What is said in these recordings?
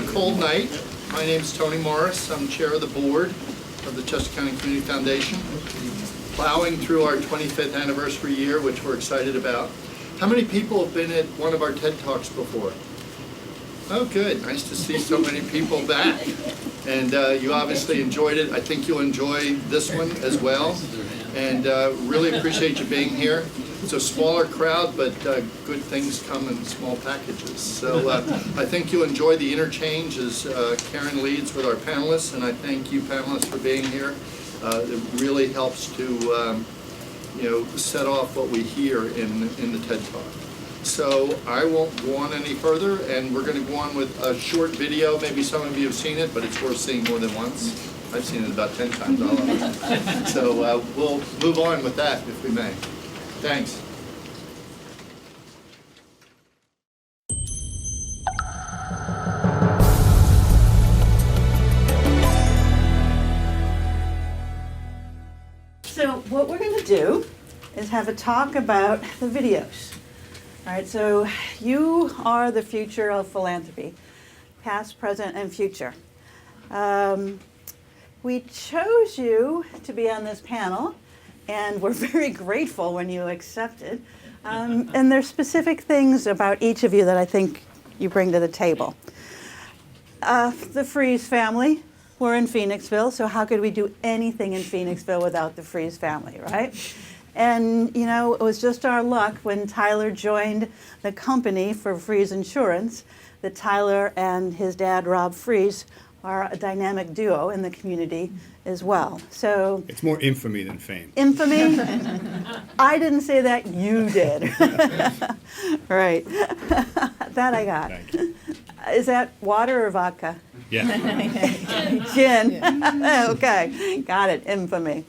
a cold night. My name is Tony Morris. I'm chair of the board of the Chester County Community Foundation. Plowing through our 25th anniversary year, which we're excited about. How many people have been at one of our TED Talks before? Oh, good. Nice to see so many people back. And you obviously enjoyed it. I think you'll enjoy this one as well. And really appreciate you being here. It's a smaller crowd, but good things come in small packages. So I think you'll enjoy the interchange as Karen leads with our panelists, and I thank you panelists for being here. It really helps to set off what we hear in the TED Talk. So I won't go on any further, and we're going to go on with a short video. Maybe some of you have seen it, but it's worth seeing more than once. I've seen it about 10 times all of it. So we'll move on with that, if we may. Thanks. So what we're going to do is have a talk about the videos. All right, so you are the future of philanthropy, past, present, and future. We chose you to be on this panel, and we're very grateful when you accepted. And there's specific things about each of you that I think you bring to the table. The Freeze family, we're in Phoenixville, so how could we do anything in Phoenixville without the Freeze family, right? And, you know, it was just our luck when Tyler joined the company for Freeze Insurance that Tyler and his dad, Rob Freeze, are a dynamic duo in the community as well. So it's more infamy than fame. Infamy? I didn't say that, you did. Right. That I got. Thank you. Is that water or vodka? Yeah. Gin. Okay, got it, infamy.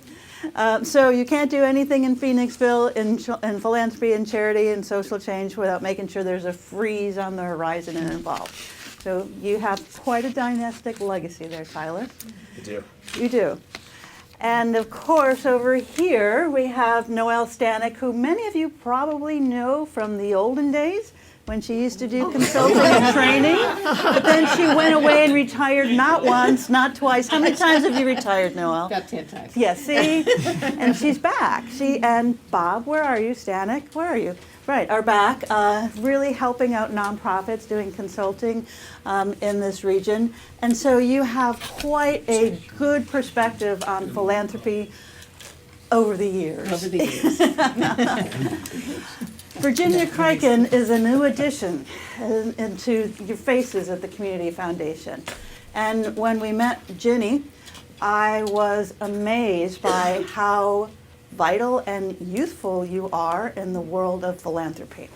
So you can't do anything in Phoenixville in philanthropy and charity and social change without making sure there's a freeze on the horizon and involved. So you have quite a dynastic legacy there, Tyler. You do. You do. And of course, over here, we have Noelle Stanek, who many of you probably know from the olden days when she used to do consulting and training. But then she went away and retired not once, not twice. How many times have you retired, Noelle? About 10 times. Yeah, see? And she's back. She and Bob, where are you? Stanek, where are you? Right, are back, really helping out nonprofits, doing consulting in this region. And so you have quite a good perspective on philanthropy over the years. Over the years. Virginia Criken is a new addition into your faces at the Community Foundation. And when we met Ginny, I was amazed by how vital and youthful you are in the world of philanthropy.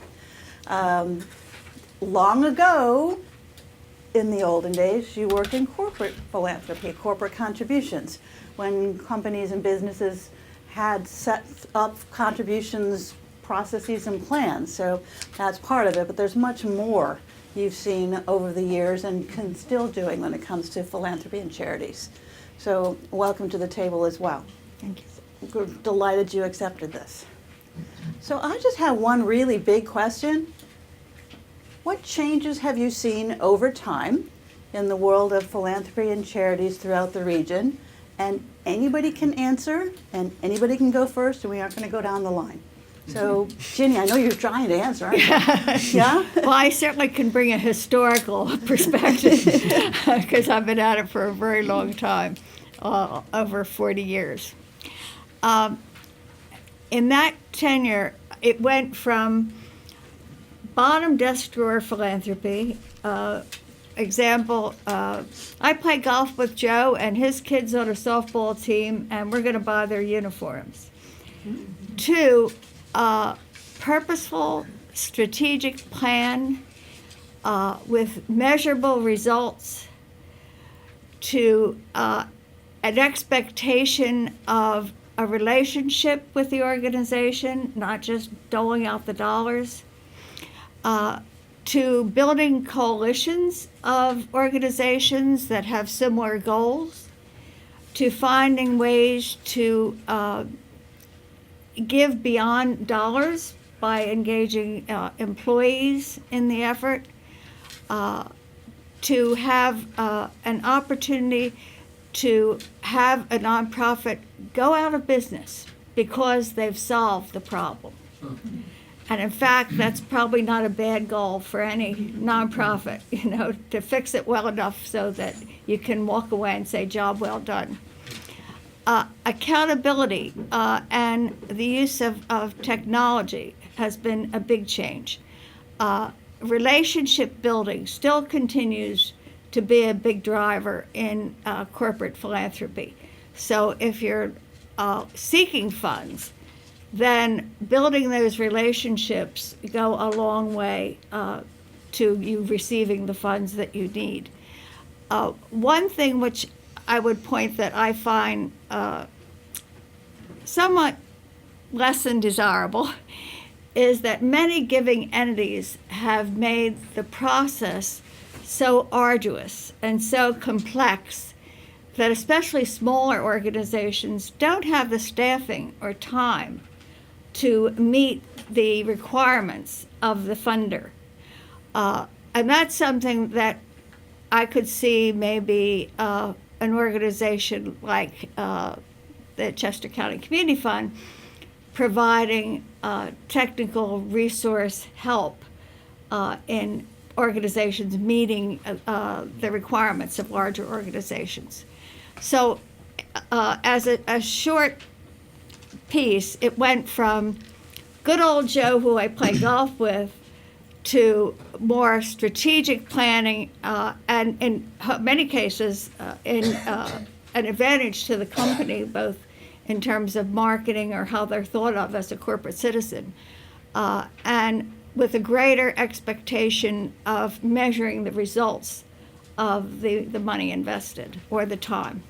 Long ago, in the olden days, you worked in corporate philanthropy, corporate contributions, when companies and businesses had set up contributions processes and plans. So that's part of it, but there's much more you've seen over the years and can still doing when it comes to philanthropy and charities. So welcome to the table as well. Thank you. We're delighted you accepted this. So I just have one really big question. What changes have you seen over time in the world of philanthropy and charities throughout the region? And anybody can answer, and anybody can go first, and we aren't going to go down the line. So, Ginny, I know you're trying to answer, aren't you? Yeah? Well, I certainly can bring a historical perspective because I've been at it for a very long time, over 40 years. In that tenure, it went from bottom desk drawer philanthropy. Example, I play golf with Joe and his kids on a softball team, and we're going to buy their uniforms. To purposeful, strategic plan with measurable results, to an expectation of a relationship with the organization, not just doling out the dollars, to building coalitions of organizations that have similar goals, to finding ways to give beyond dollars by engaging employees in the effort, to have an opportunity to have a nonprofit go out of business because they've solved the problem. And in fact, that's probably not a bad goal for any nonprofit, to fix it well enough so that you can walk away and say, job well done. Accountability and the use of technology has been a big change. Relationship building still continues to be a big driver in corporate philanthropy. So if you're seeking funds, then building those relationships go a long way to you receiving the funds that you need. One thing which I would point that I find somewhat less than desirable is that many giving entities have made the process so arduous and so complex that especially smaller organizations don't have the staffing or time to meet the requirements of the funder. And that's something that I could see maybe an organization like the Chester County Community Fund providing technical resource help in organizations meeting the requirements of larger organizations. So as a short piece, it went from good old Joe, who I play golf with, to more strategic planning and in many cases an advantage to the company, both in terms of marketing or how they're thought of as a corporate citizen, and with a greater expectation of measuring the results of the money invested or the time.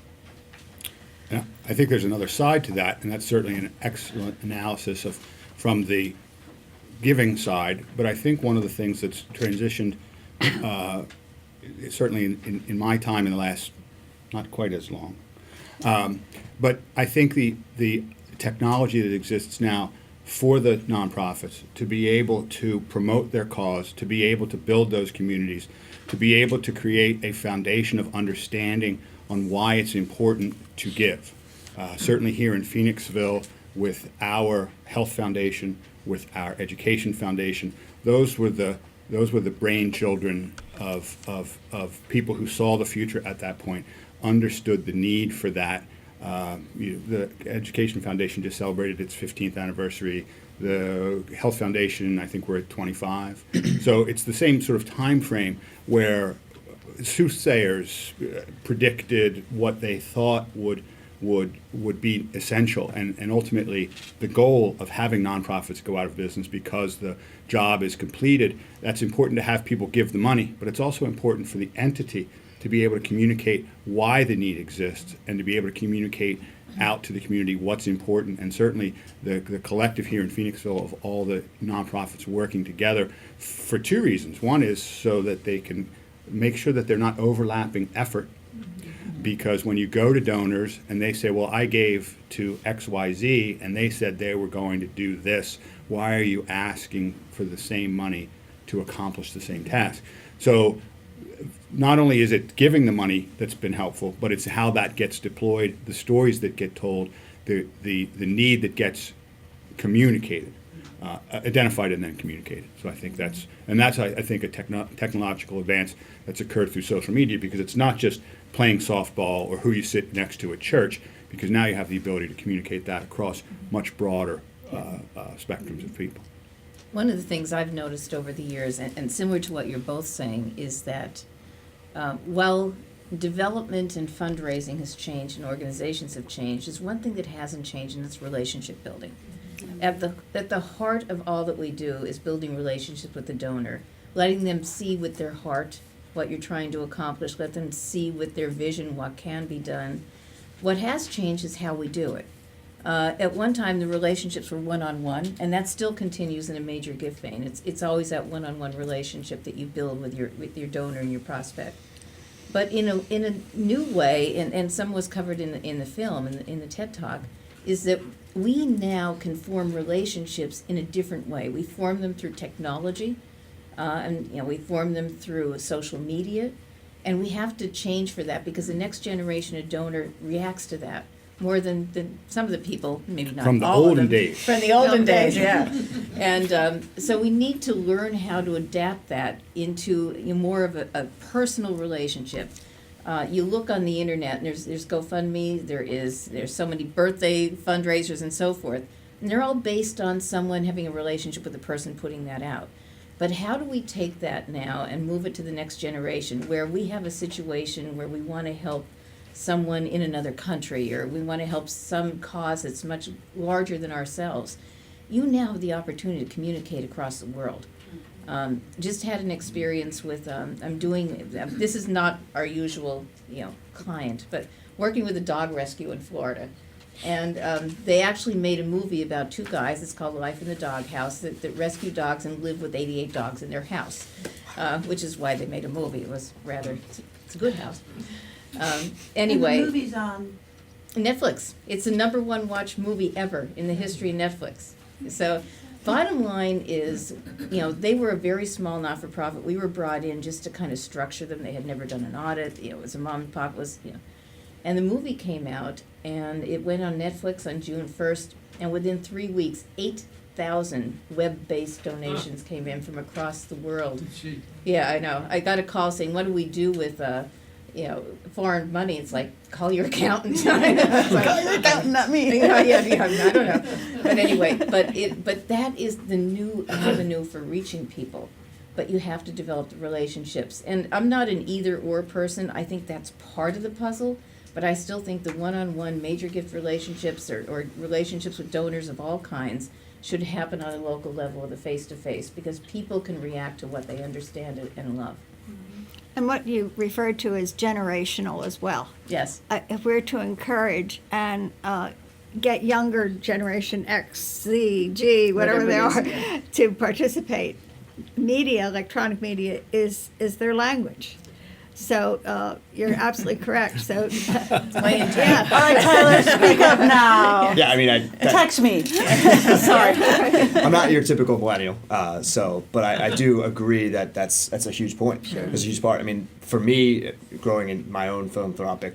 Yeah, I think there's another side to that, and that's certainly an excellent analysis from the giving side. But I think one of the things that's transitioned, certainly in my time in the last, not quite as long, but I think the technology that exists now for the nonprofits to be able to promote their cause, to be able to build those communities, to be able to create a foundation of understanding on why it's important to give. Certainly here in Phoenixville, with our health foundation, with our education foundation, those were the brain children of people who saw the future at that point, understood the need for that. The Education Foundation just celebrated its 15th anniversary. The Health Foundation, I think we're at 25. So it's the same sort of time frame where soothsayers predicted what they thought would be essential, and ultimately the goal of having nonprofits go out of business because the job is completed. That's important to have people give the money, but it's also important for the entity to be able to communicate why the need exists and to be able to communicate out to the community what's important. And certainly the collective here in Phoenixville of all the nonprofits working together for two reasons. One is so that they can make sure that they're not overlapping effort, because when you go to donors and they say, well, I gave to XYZ and they said they were going to do this, why are you asking for the same money to accomplish the same task? So not only is it giving the money that's been helpful, but it's how that gets deployed, the stories that get told, the need that gets communicated, identified and then communicated. So I think that's I think a technological advance that's occurred through social media, because it's not just playing softball or who you sit next to at church, because now you have the ability to communicate that across much broader spectrums of people. One of the things I've noticed over the years, and similar to what you're both saying, is that while development and fundraising has changed and organizations have changed, is one thing that hasn't changed, and it's relationship building. At the heart of all that we do is building relationships with the donor, letting them see with their heart what you're trying to accomplish, let them see with their vision what can be done. What has changed is how we do it. At one time, the relationships were one-on-one, and that still continues in a major gift vein. It's always that one-on-one relationship that you build with your donor and your prospect. But in a new way, and some was covered in the film, in the TED Talk, is that we now can form relationships in a different way. We form them through technology, and we form them through social media, And we have to change for that because the next generation of donor reacts to that more than some of the people, maybe not From the all of olden them. days. From the olden days, yeah. And so we need to learn how to adapt that into more of a personal relationship. You look on the internet, and there's GoFundMe, there's so many birthday fundraisers and so forth, and they're all based on someone having a relationship with the person putting that out. But how do we take that now and move it to the next generation where we have a situation where we want to help someone in another country or we want to help some cause that's much larger than ourselves? You now have the opportunity to communicate across the world. Just had an experience with, I'm doing, this is not our usual, client, but working with a dog rescue in Florida. And they actually made a movie about two guys, it's called Life in the Doghouse, that rescue dogs and live with 88 dogs in their house, which is why they made a movie. It was rather, it's a good house. Anyway. And the movie's on. Netflix. It's the #1 watched movie ever in the history of Netflix. So bottom line is, they were a very small not-for-profit. We were brought in just to kind of structure them. They had never done an audit. It was a mom and pop And the movie came out, and it went on Netflix on June 1st, and within 3 weeks, 8,000 web-based donations came in from across the world. Yeah, I know. I got a call saying, what do we do with, foreign money? It's like, call your accountant. Call your accountant, not me. Yeah, I don't know. But anyway, but that is the new avenue for reaching people. But you have to develop the relationships. And I'm not an either-or person. I think that's part of the puzzle. But I still think the one-on-one major gift relationships or relationships with donors of all kinds should happen on a local level with a face-to-face because people can react to what they understand and love. And what you referred to as generational as well. Yes. If we're to encourage and get younger generation X, Z, G, whatever they Whatever are, it is, yeah. to participate, media, electronic media is their language. So you're absolutely correct. So Way into yeah. All right, Tyler, speak up now. Yeah, I mean, Text me. Sorry. I'm not your typical millennial, but I do agree that that's a huge point. Sure. It's a huge part. I mean, for me, growing in my own philanthropic,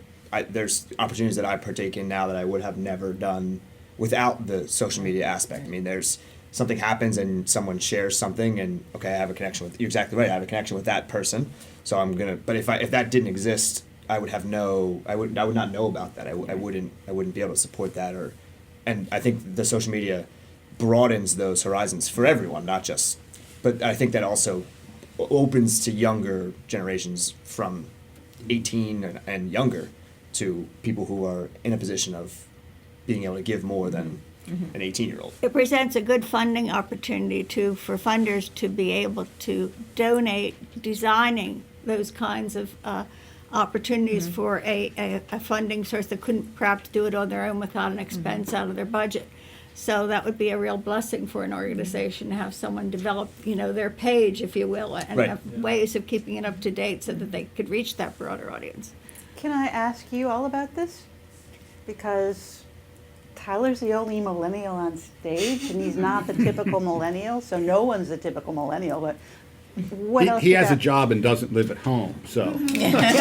there's opportunities that I partake in now that I would have never done without the social media aspect. I mean, there's something happens and someone shares something, and okay, I have a connection with. You're exactly right. I have a connection with that person, so I'm gonna. But if that didn't exist, I would not know about that. I wouldn't be able to support that and I think the social media broadens those horizons for everyone, not just. But I think that also opens to younger generations from 18 and younger to people who are in a position of being able to give more than an 18-year-old. It presents a good funding opportunity for funders to be able to donate designing those kinds of opportunities for a funding source that couldn't perhaps do it on their own without an expense out of their budget. So that would be a real blessing for an organization to have someone develop, their page, if you will, and Right. have ways of keeping it up to date so that they could reach that broader audience. Can I ask you all about this? Because Tyler's the only millennial on stage, and he's not the typical millennial, so no one's the typical millennial, but what else He you has a got? job and doesn't live at home, so. Yes.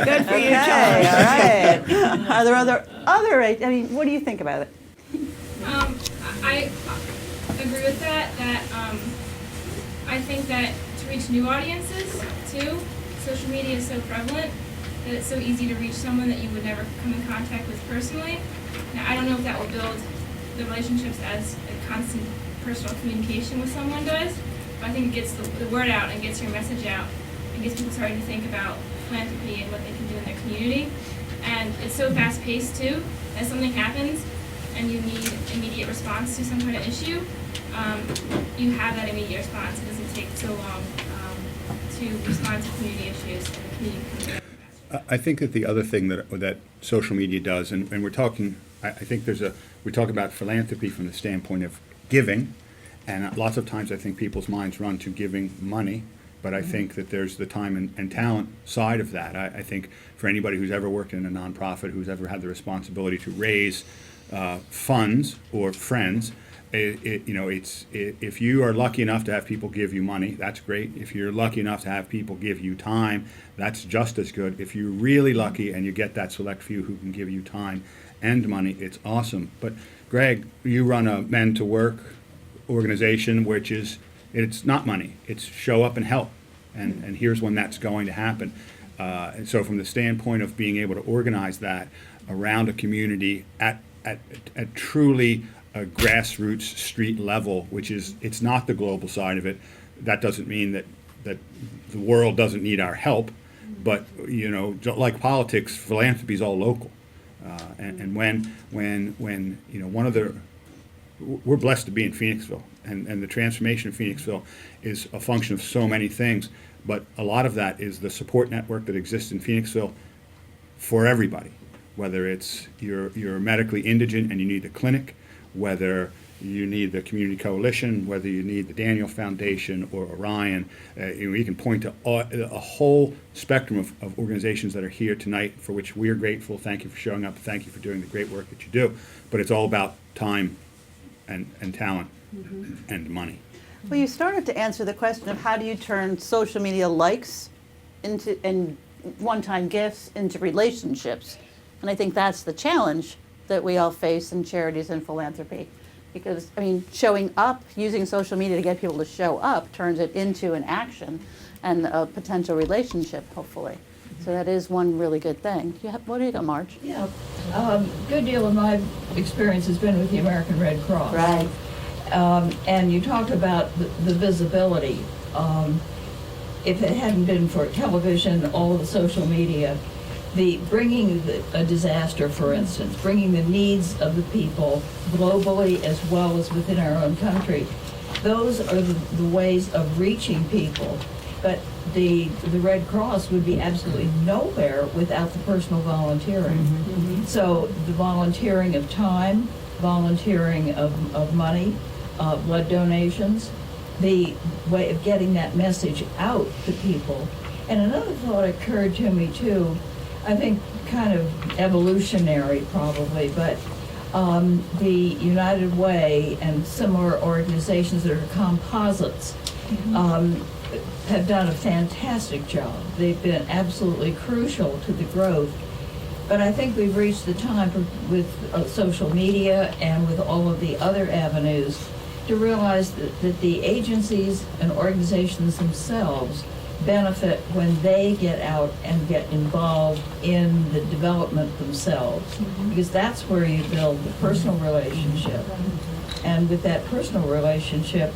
Good for you, Okay, John. all right. Are there other, I mean, what do you think about it? I agree with that I think that to reach new audiences too, social media is so prevalent that it's so easy to reach someone that you would never come in contact with personally. Now, I don't know if that will build the relationships as a constant personal communication with someone does, but I think it gets the word out and gets your message out and gets people starting to think about philanthropy and what they can do in their community. And it's so fast-paced too, that something happens and you need immediate response to some kind of issue, you have that immediate response. It doesn't take so long to respond to community issues and the community comes together. I think that the other thing that social media does, and we're talking, I think we talk about philanthropy from the standpoint of giving, and lots of times I think people's minds run to giving money, but I think that there's the time and talent side of that. I think for anybody who's ever worked in a nonprofit, who's ever had the responsibility to raise funds or friends, if you are lucky enough to have people give you money, that's great. If you're lucky enough to have people give you time, that's just as good. If you're really lucky and you get that select few who can give you time and money, it's awesome. But Greg, you run a Men to Work organization, which is, it's not money, it's show up and help. And here's when that's going to happen. And so from the standpoint of being able to organize that around a community at truly a grassroots street level, which is, it's not the global side of it. That doesn't mean that the world doesn't need our help, but like politics, philanthropy is all local. And when one of the, we're blessed to be in Phoenixville, and the transformation of Phoenixville is a function of so many things, but a lot of that is the support network that exists in Phoenixville for everybody, whether it's you're medically indigent and you need a clinic, whether you need the Community Coalition, whether you need the Daniel Foundation or Orion. You can point to a whole spectrum of organizations that are here tonight, for which we are grateful. Thank you for showing up. Thank you for doing the great work that you do. But it's all about time and talent and money. Well, you started to answer the question of how do you turn social media likes into and one-time gifts into relationships. And I think that's the challenge that we all face in charities and philanthropy. Because, showing up, using social media to get people to show up turns it into an action and a potential relationship, hopefully. So that is one really good thing. What do you got, Marge? Yeah, good deal of my experience has been with the American Red Cross. Right. And you talked about the visibility. If it hadn't been for television, all of the social media, bringing a disaster, for instance, bringing the needs of the people globally as well as within our own country, those are the ways of reaching people. But the Red Cross would be absolutely nowhere without the personal volunteering. Mm-hmm. So the volunteering of time, volunteering of money, blood donations, the way of getting that message out to people. And another thought occurred to me too, I think kind of evolutionary probably, but the United Way and similar organizations that are composites have done a fantastic job. They've been absolutely crucial to the growth. But I think we've reached the time with social media and with all of the other avenues to realize that the agencies and organizations themselves benefit when they get out and get involved in the development themselves, because that's where you build the personal relationship. And with that personal relationship,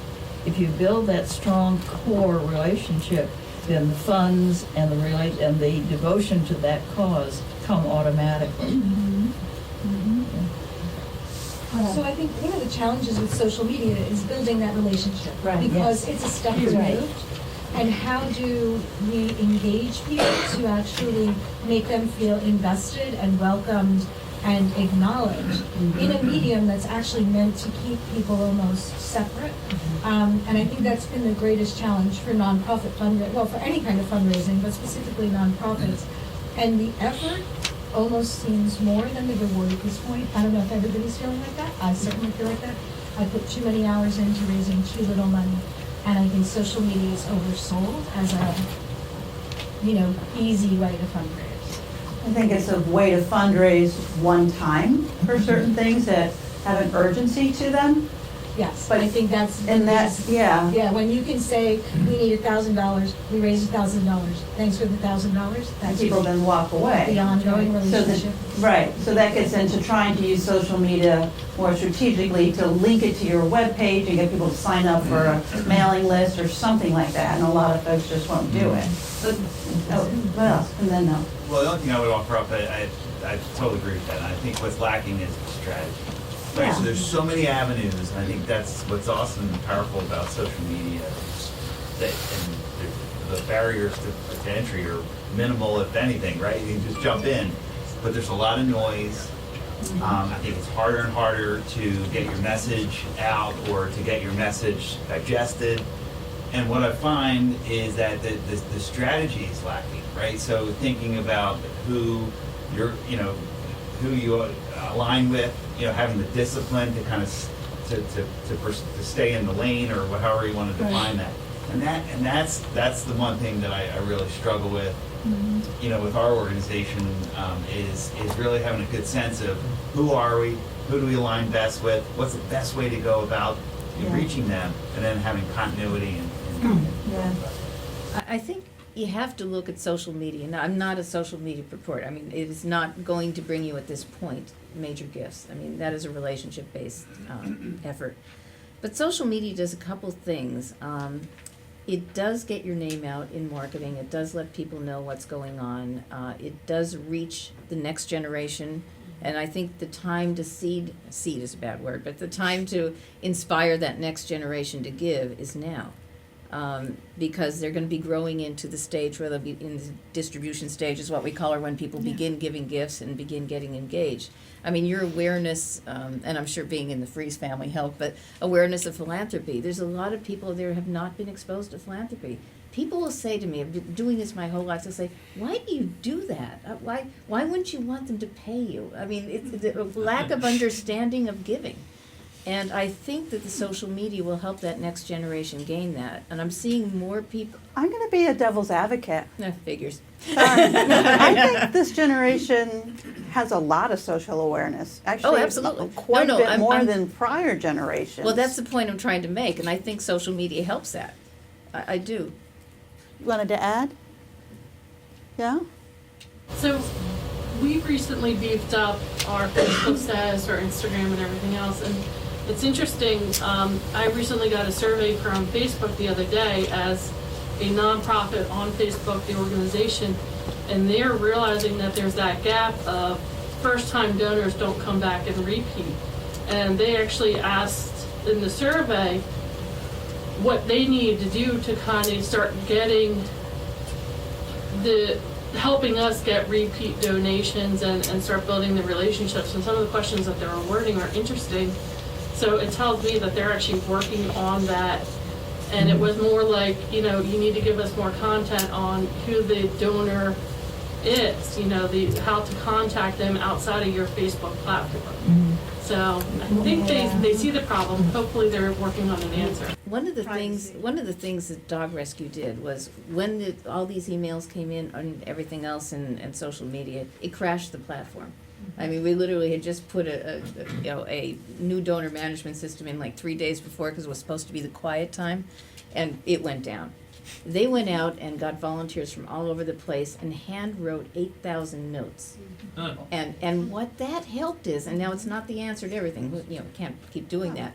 if you build that strong core relationship, then the funds and the devotion to that cause come automatically. So I think one of the challenges with social media is building that relationship, Right. because it's a step removed. And how do we engage people to actually make them feel invested and welcomed and acknowledged in a medium that's actually meant to keep people almost separate? And I think that's been the greatest challenge for nonprofit fundraising, well, for any kind of fundraising, but specifically nonprofits. And the effort almost seems more than the reward at this point. I don't know if everybody's feeling like that. I certainly feel like that. I put too many hours into raising too little money. And I think social media is oversold as a, easy way to fundraise. I think it's a way to fundraise one time for certain things that have an urgency to them. Yes, but I think that's. Yeah. Yeah, when you can say, we need $1,000, we raised $1,000, thanks for the $1,000, that's People then walk away. the ongoing So relationship. right, so that gets into trying to use social media more strategically to link it to your webpage and get people to sign up for a mailing list or something like that, and a lot of folks just won't do it. But, what else? And then no. Well, the only thing I would offer up, I totally agree with that. I think what's lacking is strategy. Right? Yeah. So there's so many avenues, and I think that's what's awesome and powerful about social media. The barriers to entry are minimal, if anything, right? You can just jump in, but there's a lot of noise. I think it's harder and harder to get your message out or to get your message digested. And what I find is that the strategy is lacking, right? So thinking about who you align with, having the discipline to kind of to stay in the lane, or however you want to define that. And that's the one thing that I really struggle with. You know, with our organization, is really having a good sense of who are we, who do we align best with, what's the best way to go about reaching them, and then having continuity and I think you have to look at social media. Now, I'm not a social media purport. I mean, it is not going to bring you at this point major gifts. I mean, that is a relationship-based effort. But social media does a couple things. It does get your name out in marketing. It does let people know what's going on. It does reach the next generation. And I think the time to seed is a bad word, but the time to inspire that next generation to give is now. Because they're going to be growing into the stage where they'll be in the distribution stage, is what we call it, when people begin giving gifts and begin getting engaged. I mean, your awareness, and I'm sure being in the Freeze family helped, but awareness of philanthropy. There's a lot of people there who have not been exposed to philanthropy. People will say to me, I've been doing this my whole life, they'll say, why do you do that? Why wouldn't you want them to pay you? I mean, it's a lack of understanding of giving. And I think that the social media will help that next generation gain that. And I'm seeing more people. I'm going to be a devil's advocate. No, figures. I think this generation has a lot of social awareness. Actually, absolutely. Quite a bit I'm- more than prior generations. Well, that's the point I'm trying to make, and I think social media helps that. I do. You wanted to add? Yeah? So we recently beefed up our Facebook status, our Instagram, and everything else. And it's interesting, I recently got a survey from Facebook the other day as a nonprofit on Facebook, the organization, and they're realizing that there's that gap of first-time donors don't come back and repeat. And they actually asked in the survey what they need to do to kind of start getting helping us get repeat donations and start building the relationships. And some of the questions that they were wording are interesting. So it tells me that they're actually working on that. And it was more like, you know, you need to give us more content on who the donor is, you know, how to contact them outside of your Facebook platform. So I think they see the problem. Hopefully they're working on an answer. One of the things that Dog Rescue did was when all these emails came in and everything else and social media, it crashed the platform. I mean, we literally had just put a new donor management system in like 3 days before, because it was supposed to be the quiet time, and it went down. They went out and got volunteers from all over the place and hand wrote 8,000 notes. And what that helped is, and now it's not the answer to everything, you know, can't keep doing that.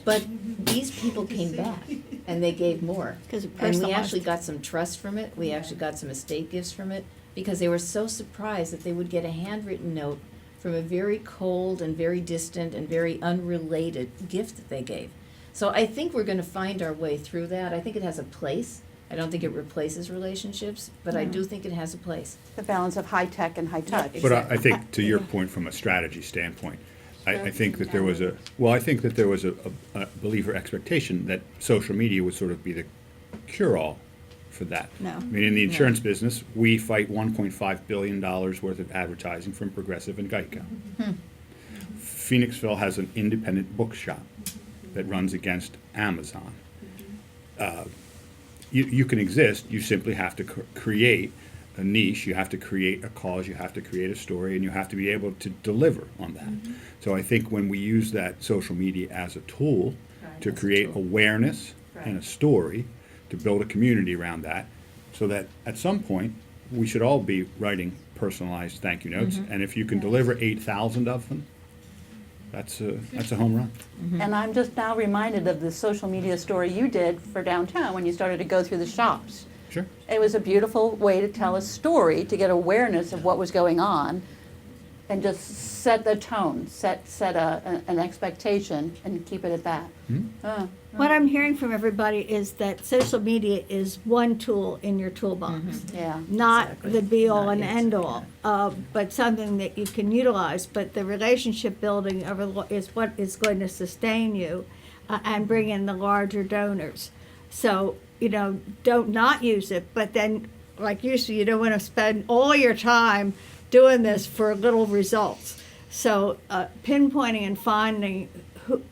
But these people came back and they gave more. And we actually got some trust from it. We actually got some estate gifts from it, because they were so surprised that they would get a handwritten note from a very cold and very distant and very unrelated gift that they gave. So I think we're going to find our way through that. I think it has a place. I don't think it replaces relationships, but I do think it has a place. The balance of high tech and high touch. But I think, to your point, from a strategy standpoint, I think that there was a belief or expectation that social media would sort of be the cure-all for that. No. I mean, in the insurance business, we fight $1.5 billion worth of advertising from Progressive and Geico. Phoenixville has an independent bookshop that runs against Amazon. You can exist, you simply have to create a niche, you have to create a cause, you have to create a story, and you have to be able to deliver on that. So I think when we use that social media as a tool to create awareness and a story, to build a community around that, so that at some point, we should all be writing personalized thank you notes, and if you can deliver 8,000 of them, that's a home run. And I'm just now reminded of the social media story you did for downtown when you started to go through the shops. Sure. It was a beautiful way to tell a story, to get awareness of what was going on, and just set the tone, set an expectation, and keep it at that. What I'm hearing from everybody is that social media is one tool in your toolbox. Yeah. Not the be-all and end-all, but something that you can utilize. But the relationship building is what is going to sustain you and bring in the larger donors. So, you know, don't not use it, but then, like you said, you don't want to spend all your time doing this for little results. So pinpointing and finding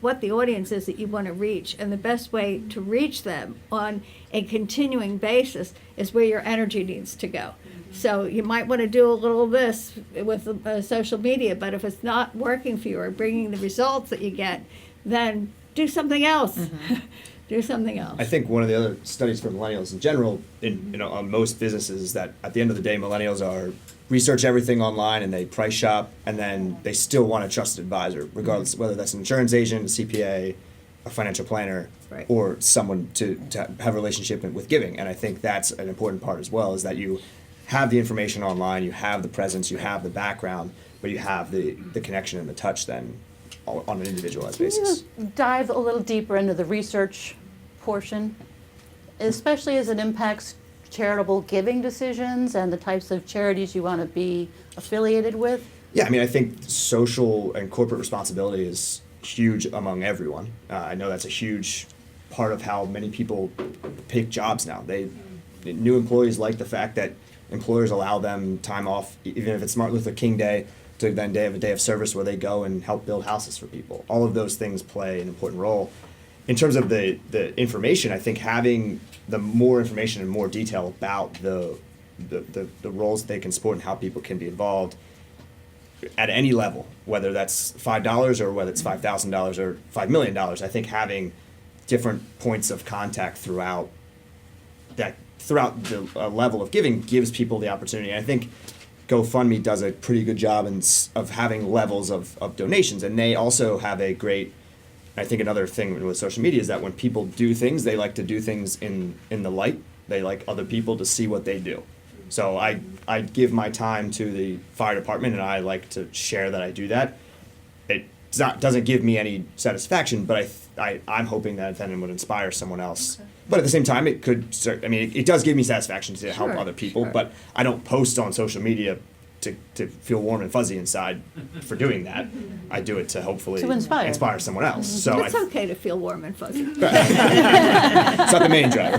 what the audience is that you want to reach, and the best way to reach them on a continuing basis is where your energy needs to go. So you might want to do a little of this with social media, but if it's not working for you or bringing the results that you get, then do something else. Do something else. I think one of the other studies for millennials in general, on most businesses, is that at the end of the day, millennials are research everything online and they price shop, and then they still want a trusted advisor, regardless whether that's an insurance agent, a CPA, a financial planner, Right. or someone to have a relationship with giving. And I think that's an important part as well, is that you have the information online, you have the presence, you have the background, but you have the connection and the touch then on an individualized Can you basis. just dive a little deeper into the research portion, especially as it impacts charitable giving decisions and the types of charities you want to be affiliated with? Yeah, I mean, I think social and corporate responsibility is huge among everyone. I know that's a huge part of how many people pick jobs now. New employees like the fact that employers allow them time off, even if it's Martin Luther King Day, to then have a day of service where they go and help build houses for people. All of those things play an important role. In terms of the information, I think having the more information and more detail about the roles they can support and how people can be involved at any level, whether that's $5 or whether it's $5,000 or $5 million, I think having different points of contact throughout the level of giving gives people the opportunity. And I think GoFundMe does a pretty good job of having levels of donations, and they also have a great. I think another thing with social media is that when people do things, they like to do things in the light. They like other people to see what they do. So I give my time to the fire department, and I like to share that I do that. It doesn't give me any satisfaction, but I'm hoping that then it would inspire someone else. Okay. But at the same time, it could. I mean, it does give me satisfaction to help other people, but I don't post on social media to feel warm and fuzzy inside for doing that. I do it to hopefully inspire someone else. So it's okay to feel warm and fuzzy. It's not the main driver.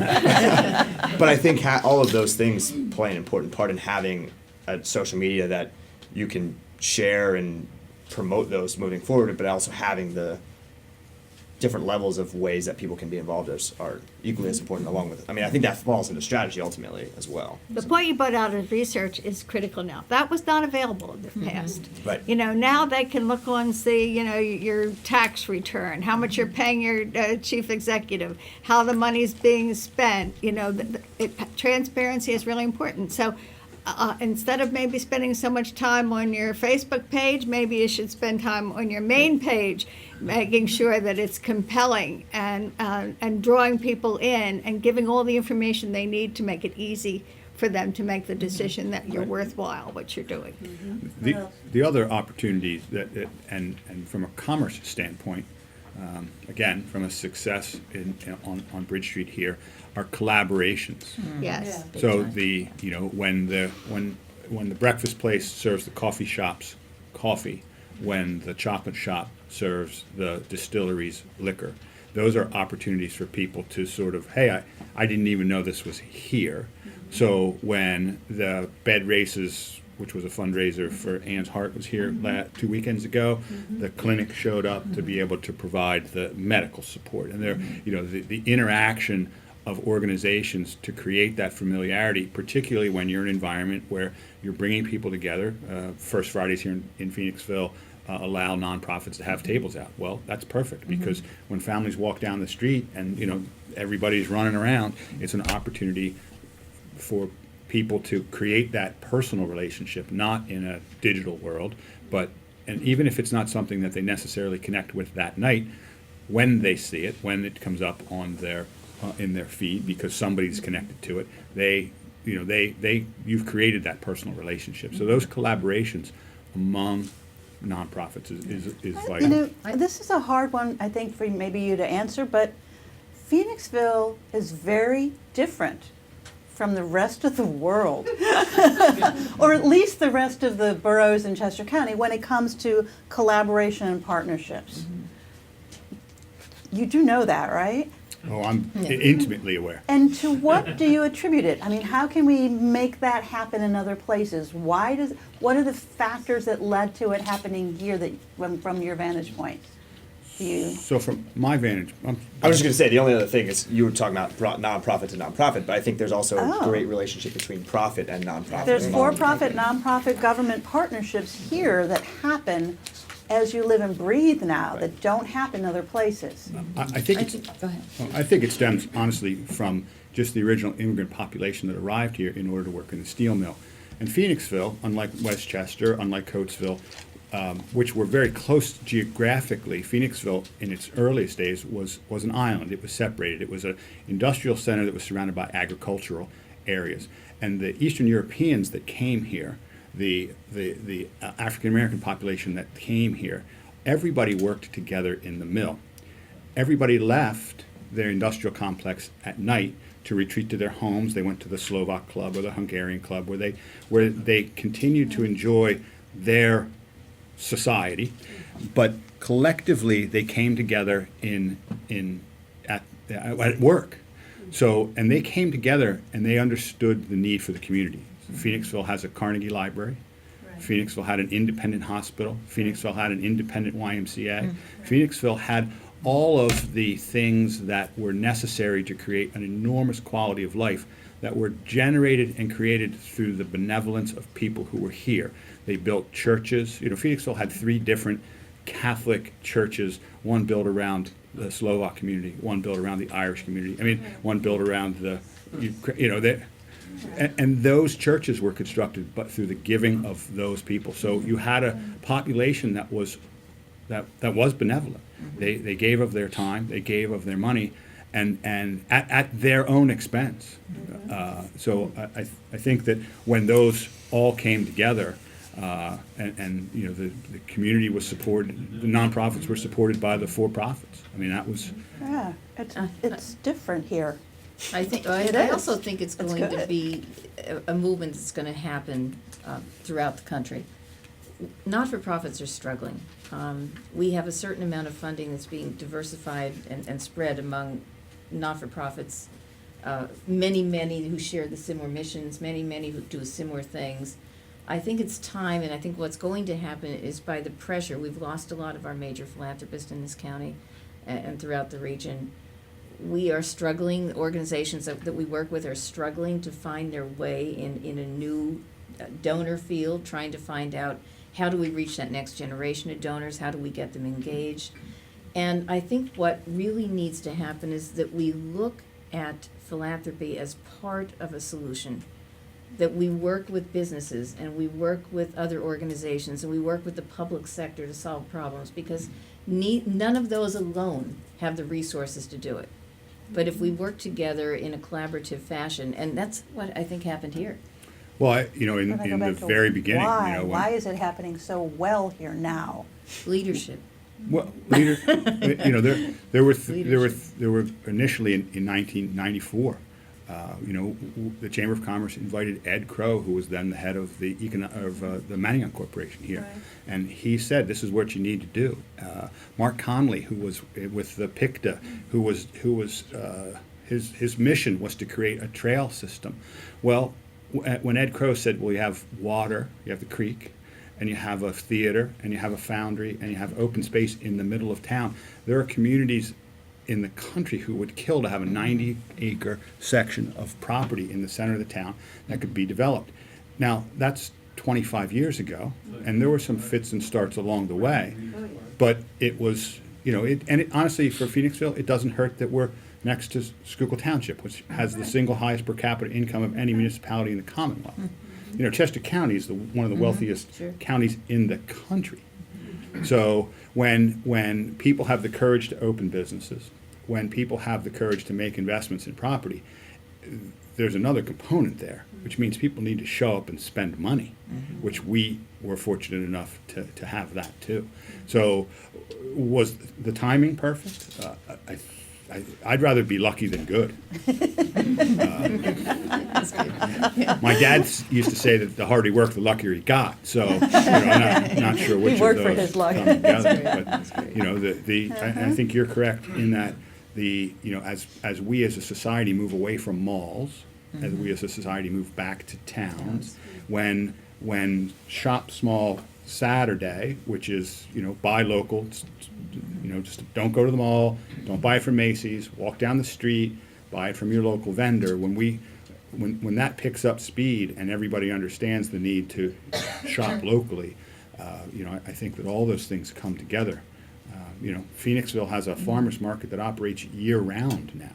But I think all of those things play an important part in having a social media that you can share and promote those moving forward, but also having the different levels of ways that people can be involved are equally as important along with it. I mean, I think that falls into strategy ultimately as well. The point you put out in research is critical now. That was not available in the past. Right. Now they can look on, see, your tax return, how much you're paying your chief executive, how the money's being spent. Transparency is really important. So instead of maybe spending so much time on your Facebook page, maybe you should spend time on your main page, making sure that it's compelling and drawing people in and giving all the information they need to make it easy for them to make the decision that you're worthwhile what you're doing. The other opportunities and from a commerce standpoint, again, from a success on Bridge Street here, are collaborations. Yes. So when the breakfast place serves the coffee shop's coffee, when the chocolate shop serves the distillery's liquor, those are opportunities for people to sort of, hey, I didn't even know this was here. So when the bed races, which was a fundraiser for Anne's Heart, was here 2 weekends ago, the clinic showed up to be able to provide the medical support, and the interaction of organizations to create that familiarity, particularly when you're in an environment where you're bringing people together. First Fridays here in Phoenixville allow nonprofits to have tables out. Well, that's perfect, because when families walk down the street and everybody's running around, it's an opportunity for people to create that personal relationship, not in a digital world, and even if it's not something that they necessarily connect with that night, when they see it, when it comes up on their in their feed because somebody's connected to it, you've created that personal relationship. So those collaborations among nonprofits is vital. This is a hard one, I think, for maybe you to answer, but Phoenixville is very different from the rest of the world, or at least the rest of the boroughs in Chester County when it comes to collaboration and partnerships. You do know that, right? Oh, I'm intimately aware. And to what do you attribute it? I mean, how can we make that happen in other places? What are the factors that led to it happening here from your vantage point? So from my vantage, I was just going to say, the only other thing is you were talking about nonprofit to nonprofit, but I think there's also Oh. a great relationship between profit and nonprofit. There's for-profit, nonprofit, government partnerships here that happen as you live and breathe now, that don't happen other places. I think it's, Go ahead. well, I think it stems honestly from just the original immigrant population that arrived here in order to work in the steel mill. And Phoenixville, unlike Westchester, unlike Coatesville, which were very close geographically, Phoenixville in its earliest days was an island. It was separated. It was an industrial center that was surrounded by agricultural areas. And the Eastern Europeans that came here, the African American population that came here, everybody worked together in the mill. Everybody left their industrial complex at night to retreat to their homes. They went to the Slovak club or the Hungarian club where they continued to enjoy their society, but collectively they came together at work. So, and they came together and they understood the need for the community. Phoenixville has a Carnegie Library. Phoenixville had an independent hospital. Phoenixville had an independent YMCA. Phoenixville had all of the things that were necessary to create an enormous quality of life that were generated and created through the benevolence of people who were here. They built churches. You know, Phoenixville had 3 different Catholic churches, one built around the Slovak community, one built around the Irish community. I mean, one built around the, and those churches were constructed but through the giving of those people. So you had a population that was benevolent. They gave of their time, they gave of their money, and at their own expense. So I think that when those all came together, and you know the community was supported, the nonprofits were supported by the for-profits. I mean, that was. Yeah, it's different here. I think, It I is. also think it's That's going to good. be a movement that's gonna happen throughout the country. Not-for-profits are struggling. We have a certain amount of funding that's being diversified and spread among not-for-profits. Many who share the similar missions, many who do similar things. I think it's time, and I think what's going to happen is by the pressure, we've lost a lot of our major philanthropists in this county and throughout the region. We are struggling, organizations that we work with are struggling to find their way in a new donor field, trying to find out how do we reach that next generation of donors, how do we get them engaged. And I think what really needs to happen is that we look at philanthropy as part of a solution, that we work with businesses and we work with other organizations and we work with the public sector to solve problems, because none of those alone have the resources to do it. But if we work together in a collaborative fashion, and that's what I think happened here. Well, in When I go the back to very beginning, why? when, Why is it happening so well here now? Leadership. well, there were initially in 1994. The Chamber of Commerce invited Ed Crow, who was then the head of the Manningham Corporation here, Right. and he said, "This is what you need to do." Mark Conley, who was with the PICTA, who was his mission was to create a trail system. Well, when Ed Crow said, "Well, you have water, you have the creek, and you have a theater, and you have a foundry, and you have open space in the middle of town," there are communities in the country who would kill to have a 90-acre section of property in the center of the town that could be developed. Now, that's 25 years ago, and there were some fits and starts along the way, but it was, honestly, for Phoenixville, it doesn't hurt that we're next to Schuylkill Township, which has the single highest per capita income of any municipality in the Commonwealth. Chester County is one of the wealthiest Sure. counties in the country. So when people have the courage to open businesses, when people have the courage to make investments in property, there's another component there, which means people need to show up and spend money, which we were fortunate enough to have that too. So was the timing perfect? I'd rather be lucky than good. My dad used to say that the harder he worked, the luckier he got. So I'm not sure which He worked of for those his luck. come together. But I think you're correct in that as we as a society move away from malls, as we as a society move back to towns, when small Saturday, which is, buy local, just don't go to the mall, don't buy it from Macy's, walk down the street, buy it from your local vendor. When that picks up speed and everybody understands the need to shop locally, I think that all those things come together. Phoenixville has a farmer's market that operates year-round now.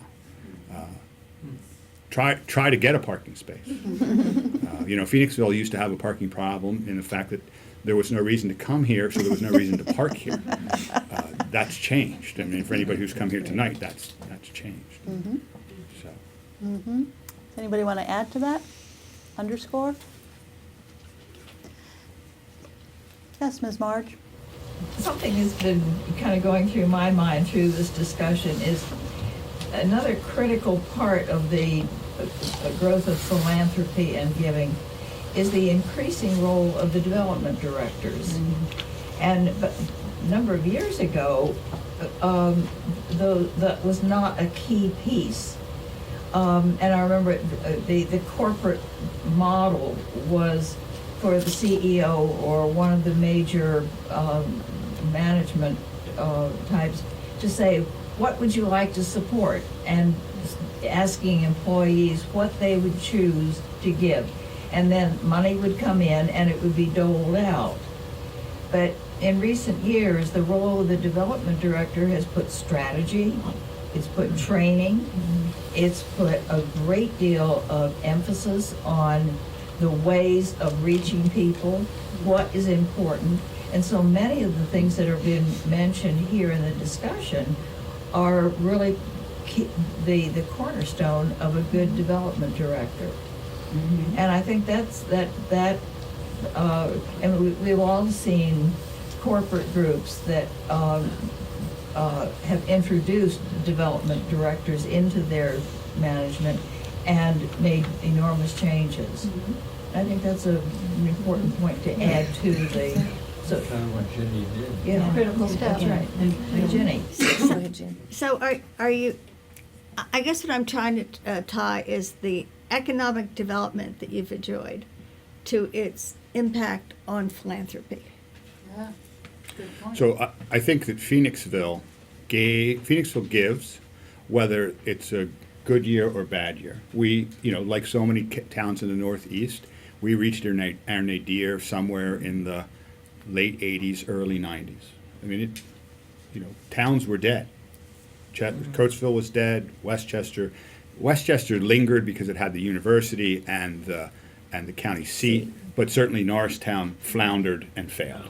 Try to get a parking space. Phoenixville used to have a parking problem in the fact that there was no reason to come here, so there was no reason to park here. That's changed. I mean, for anybody who's come here tonight, that's changed. So. Does anybody want to add to that? Underscore? Yes, Ms. Marge? Something that's been kind of going through my mind through this discussion is another critical part of the growth of philanthropy and giving is the increasing role of the development directors. And a number of years ago, though that was not a key piece. And I remember the corporate model was for the CEO or one of the major management types to say, what would you like to support? And asking employees what they would choose to give. And then money would come in and it would be doled out. But in recent years, the role of the development director has put strategy, it's put training, it's put a great deal of emphasis on the ways of reaching people, what is important. And so many of the things that have been mentioned here in the discussion are really the cornerstone of a good development director. And I think and we've all seen corporate groups that have introduced development directors into their management and made enormous changes. I think that's an important point to add to the. So, kind of what Jenny did. Yeah, Critical step. that's right. And Jenny. Go ahead, Jen. So are you, I guess what I'm trying to tie is the economic development that you've enjoyed to its impact on philanthropy. Yeah, good point. So I think that Phoenixville gives, whether it's a good year or bad year. We, like so many towns in the Northeast, we reached our nadir somewhere in the late 80s, early 90s. I mean, towns were dead. Coatesville was dead. Westchester lingered because it had the university and the county seat, but certainly Norristown floundered and failed.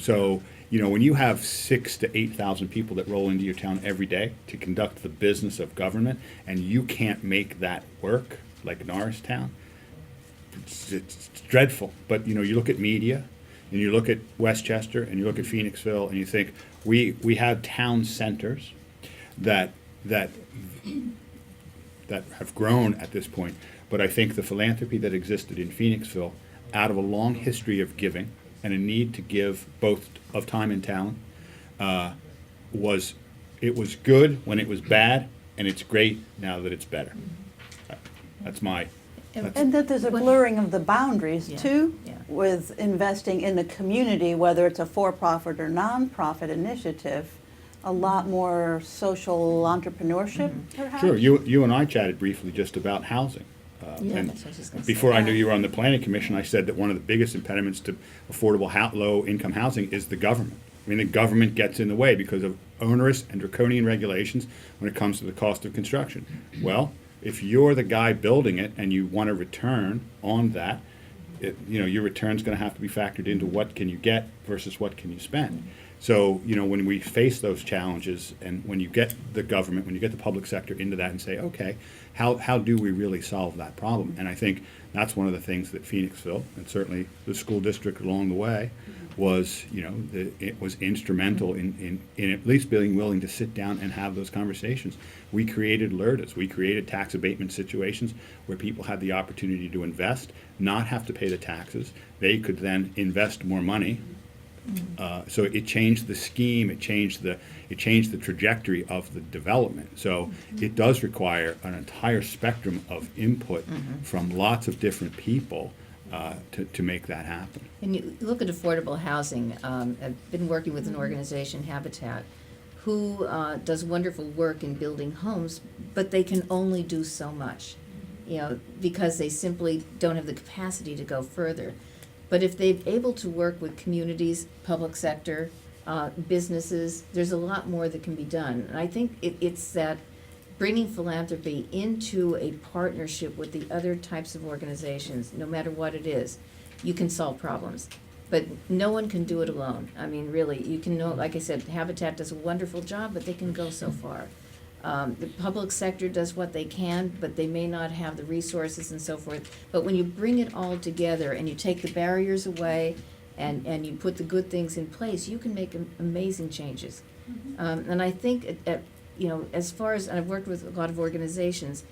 So, when you have 6,000 to 8,000 people that roll into your town every day to conduct the business of government, and you can't make that work like Norristown, it's dreadful. But, you look at media, and you look at Westchester, and you look at Phoenixville, and you think, we have town centers that have grown at this point. But I think the philanthropy that existed in Phoenixville, out of a long history of giving and a need to give both of time and talent, was good when it was bad, and it's great now that it's better. That's my. And that there's a blurring of the boundaries too, Yeah. with investing in the community, whether it's a for-profit or non-profit initiative, a lot more social entrepreneurship, perhaps? Sure, you and I chatted briefly just about housing. And That's what I was just gonna say. before I knew you were on the planning commission, I said that one of the biggest impediments to affordable low-income housing is the government. I mean, the government gets in the way because of onerous and draconian regulations when it comes to the cost of construction. Well, if you're the guy building it and you want a return on that, your return's going to have to be factored into what can you get versus what can you spend. So, when we face those challenges, and when you get the government, when you get the public sector into that and say, okay, how do we really solve that problem? And I think that's one of the things that Phoenixville, and certainly the school district along the way, was, it was instrumental in at least being willing to sit down and have those conversations. We created LERDAs. We created tax abatement situations where people had the opportunity to invest, not have to pay the taxes. They could then invest more money. So it changed the scheme. It changed the trajectory of the development. So it does require an entire spectrum of input from lots of different people to make that happen. And you look at affordable housing. I've been working with an organization, Habitat, who does wonderful work in building homes, but they can only do so much, because they simply don't have the capacity to go further. But if they're able to work with communities, public sector, businesses, there's a lot more that can be done. And I think it's that bringing philanthropy into a partnership with the other types of organizations, no matter what it is, you can solve problems. But no one can do it alone. I mean, really, you can know, like I said, Habitat does a wonderful job, but they can go so far. The public sector does what they can, but they may not have the resources and so forth. But when you bring it all together and you take the barriers away and you put the good things in place, you can make amazing changes. And I think, as far as, and I've worked with a lot of organizations,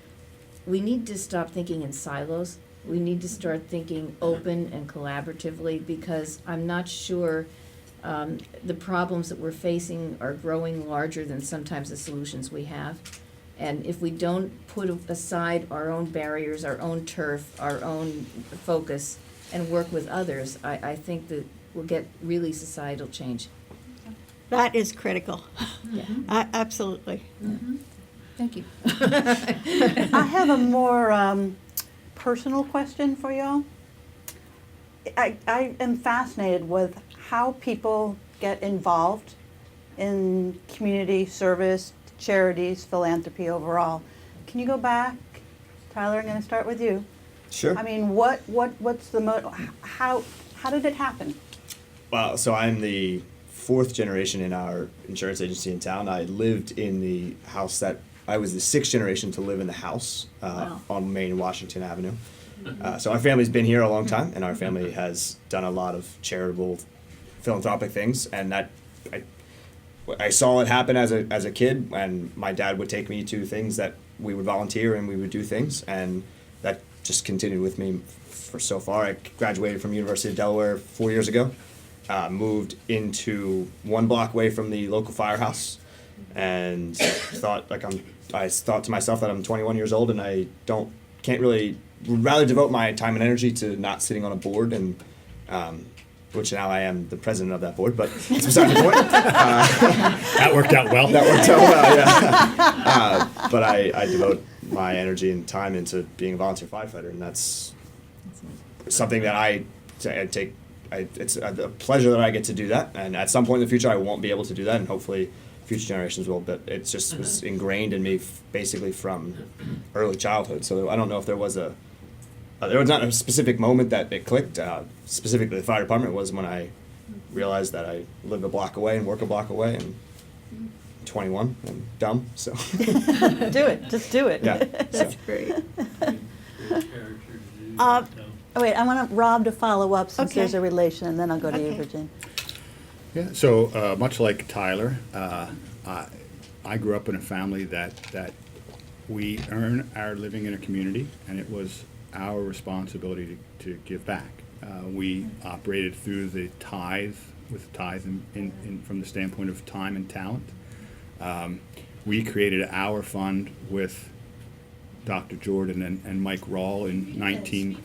we need to stop thinking in silos. We need to start thinking open and collaboratively, because I'm not sure the problems that we're facing are growing larger than sometimes the solutions we have. And if we don't put aside our own barriers, our own turf, our own focus, and work with others, I think that we'll get really societal change. That is critical. Yeah. Absolutely. Thank you. I have a more personal question for y'all. I am fascinated with how people get involved in community service, charities, philanthropy overall. Can you go back? Tyler, I'm going to start with you. Sure. I mean, what's the how did it happen? Well, so I'm the fourth generation in our insurance agency in town. I lived in the house that I was the sixth generation to live in the house on Main Washington Avenue. So our family's been here a long time, and our family has done a lot of charitable, philanthropic things, and that I saw it happen as a kid, and my dad would take me to things that we would volunteer and we would do things, and that just continued with me for so far. I graduated from University of Delaware 4 years ago, moved into 1 block away from the local firehouse, and I thought to myself that I'm 21 years old and would rather devote my time and energy to not sitting on a board, and which now I am the president of that board, but it's beside the point. That worked out well. That worked out well, yeah. But I devote my energy and time into being a volunteer firefighter, and that's something that I take. It's a pleasure that I get to do that, and at some point in the future I won't be able to do that, and hopefully future generations will, but it just was ingrained in me basically from early childhood. So I don't know if there was not a specific moment that it clicked. Specifically, the fire department was when I realized that I live a block away and work a block away, and 21 and dumb, so. Do it, just do it. Yeah. That's great. Wait, I want Rob to follow up since Okay. there's a relation, and then I'll go to you, Okay. Virginia. Yeah, so much like Tyler, I grew up in a family that we earn our living in a community, and it was our responsibility to give back. We operated through the tithe, with tithe from the standpoint of time and talent. We created our fund with Dr. Jordan and Mike Rawl in 19...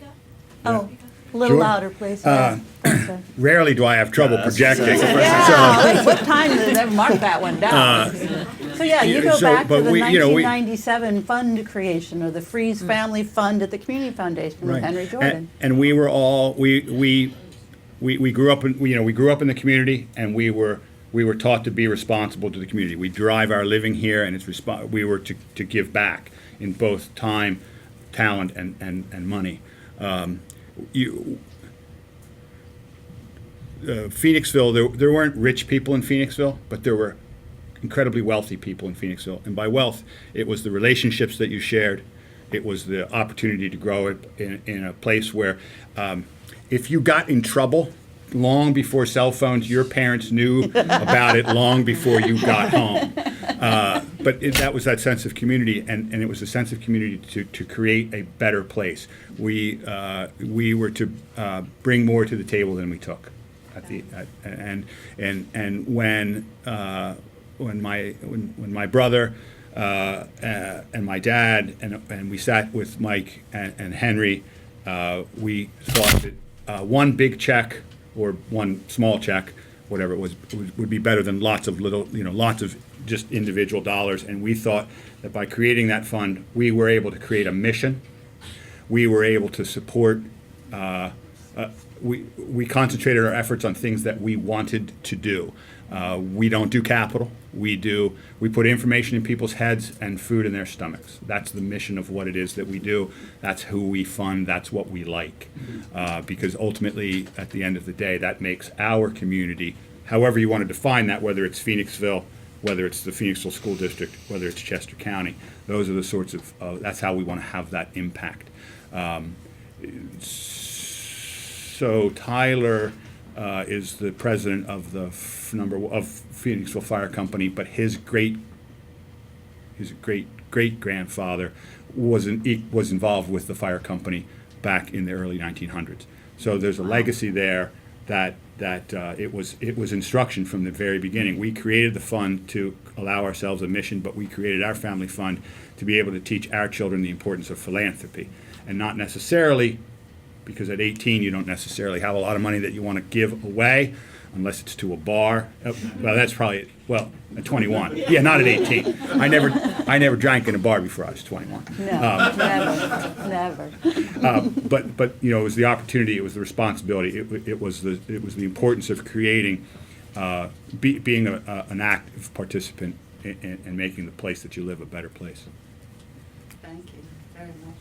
Oh, a little Sure. louder, please. Thanks, sir. Rarely do I have trouble projecting. Yeah, what time did they mark that one down? So yeah, you go so- back to but the we- you know, we- 1997 fund creation, or the Freeze Family Fund at the Community Foundation with Right. Henry Jordan. And we were all we grew up in we grew up in the community, and we were taught to be responsible to the community. We derive our living here, and we were to give back in both time, talent, and money. Phoenixville, there weren't rich people in Phoenixville, but there were incredibly wealthy people in Phoenixville. And by wealth, it was the relationships that you shared. It was the opportunity to grow it in a place where if you got in trouble long before cell phones, your parents knew about it long before you got home. But that was that sense of community, and it was a sense of community to create a better place. We were to bring more to the table than we took. And when my brother and my dad and we sat with Mike and Henry we thought that one big check or one small check, whatever it was, would be better than lots of little, lots of just individual dollars. And we thought that by creating that fund, we were able to create a mission. We were able to support. We concentrated our efforts on things that we wanted to do. We don't do capital. We put information in people's heads and food in their stomachs. That's the mission of what it is that we do. That's who we fund. That's what we like. Because ultimately, at the end of the day, that makes our community, however you want to define that, whether it's Phoenixville, whether it's the Phoenixville School District, whether it's Chester County, those are the sorts of, that's how we want to have that impact. So Tyler is the president of the Phoenixville Fire Company, but his great grandfather was involved with the fire company back in the early 1900s. So there's a legacy there that it was instruction from the very beginning. We created the fund to allow ourselves a mission, but we created our family fund to be able to teach our children the importance of philanthropy, and not necessarily. Because at 18, you don't necessarily have a lot of money that you want to give away, unless it's to a bar. Well, that's probably, at 21. Yeah, not at 18. I never drank in a bar before I was 21. No, never. But it was the opportunity, it was the responsibility, it was the importance of creating, being an active participant in making the place that you live a better place. Thank you very much.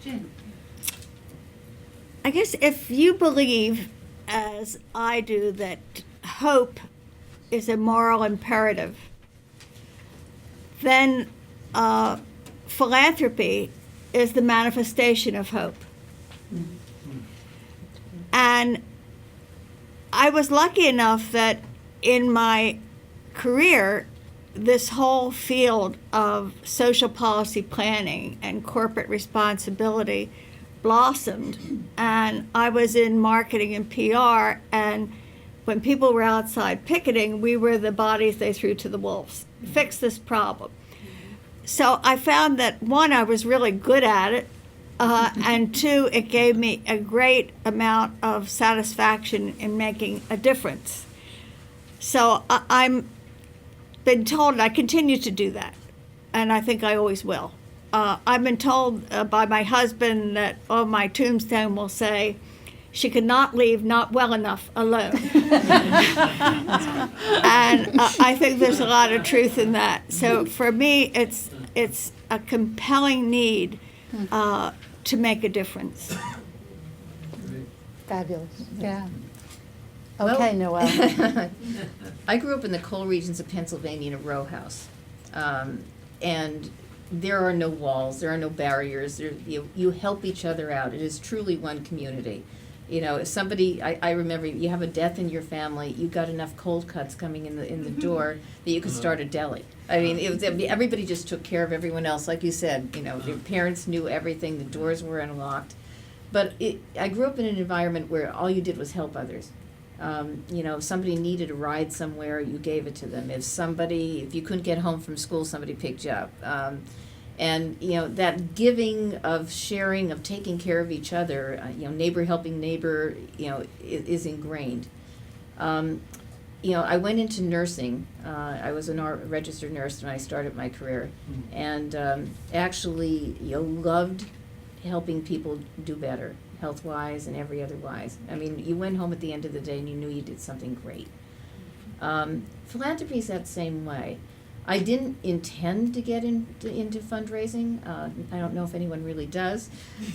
Jen? I guess if you believe, as I do, that hope is a moral imperative, then philanthropy is the manifestation of hope. And I was lucky enough that in my career, this whole field of social policy planning and corporate responsibility blossomed, and I was in marketing and PR, and when people were outside picketing, we were the bodies they threw to the wolves. Fix this problem. So I found that, one, I was really good at it, and two, it gave me a great amount of satisfaction in making a difference. So I'm been told, and I continue to do that, and I think I always will. I've been told by my husband that on my tombstone will say, she could not leave not well enough alone. And I think there's a lot of truth in that. So for me, it's a compelling need to make a difference. Fabulous. Yeah. Well, Okay, Noelle. I grew up in the coal regions of Pennsylvania in a row house. And there are no walls, there are no barriers, you help each other out. It is truly one community. If somebody, I remember, you have a death in your family, you got enough cold cuts coming in the door that you could start a deli. I mean, everybody just took care of everyone else. Like you said, their parents knew everything, the doors were unlocked. But I grew up in an environment where all you did was help others. If somebody needed a ride somewhere, you gave it to them. If you couldn't get home from school, somebody picked you up. And that giving of sharing, of taking care of each other, neighbor helping neighbor, is ingrained. I went into nursing. I was a registered nurse when I started my career, and actually, loved helping people do better, health-wise and every other wise. I mean, you went home at the end of the day and you knew you did something great. Philanthropy is that same way. I didn't intend to get into fundraising. I don't know if anyone really does.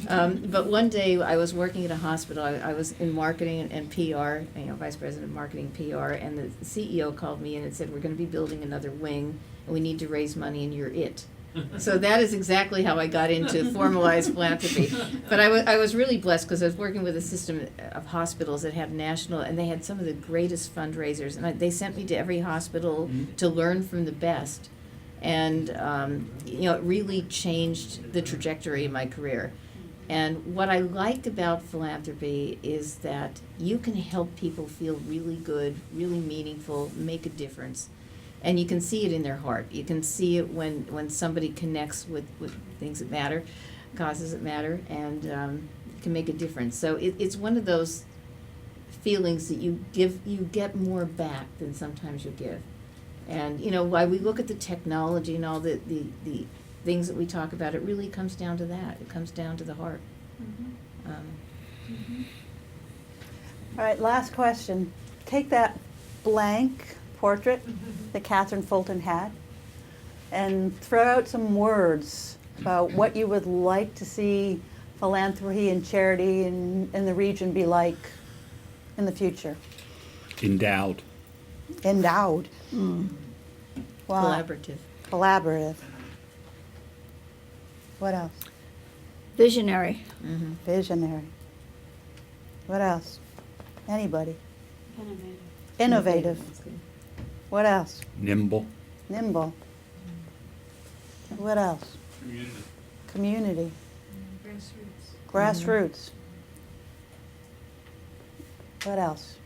But one day I was working at a hospital. I was in marketing and PR, vice president of marketing and PR, and the CEO called me in and said, we're going to be building another wing, and we need to raise money, and you're it. So that is exactly how I got into formalized philanthropy. But I was really blessed because I was working with a system of hospitals that had national, and they had some of the greatest fundraisers. And they sent me to every hospital to learn from the best. And, it really changed the trajectory of my career. And what I like about philanthropy is that you can help people feel really good, really meaningful, make a difference. And you can see it in their heart. You can see it when somebody connects with things that matter, causes that matter. And can make a difference. So it's one of those feelings that you get more back than sometimes you give. And, you know, while we look at the technology and all the things that we talk about, it really comes down to that. It comes down to the heart. All right, last question. Take that blank portrait that Katherine Fulton had and throw out some words about what you would like to see philanthropy and charity in the region be like in the future. Endowed. Endowed. Wow. Collaborative. Collaborative. What else? Visionary. Visionary. What else? Anybody? Innovative. That's good. What else? Nimble. Nimble. What else? Community. Grassroots. What else?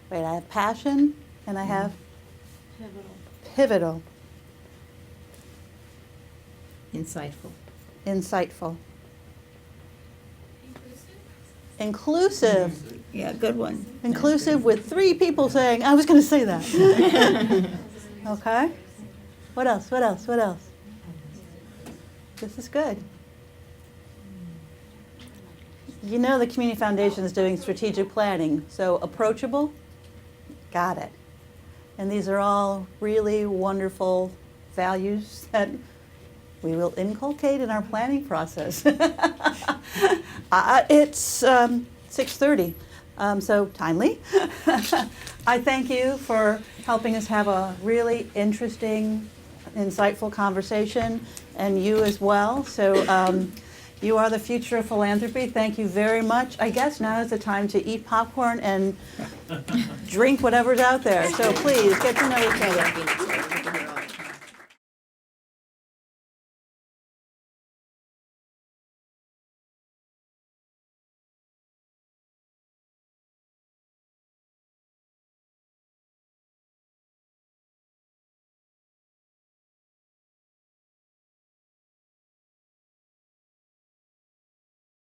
Wait, I have passion and I have pivotal. Insightful. Insightful. Inclusive. Yeah, good one. Inclusive with 3 people saying, I was going to say that. Okay. What else? What else? What else? This is good. You know the Community Foundation is doing strategic planning, so approachable, got it. And these are all really wonderful values that we will inculcate in our planning process. It's 6:30, so timely. I thank you for helping us have a really interesting, insightful conversation, and you as well. So you are the future of philanthropy. Thank you very much. I guess now is the time to eat popcorn and drink whatever's out there. So please get to know each other.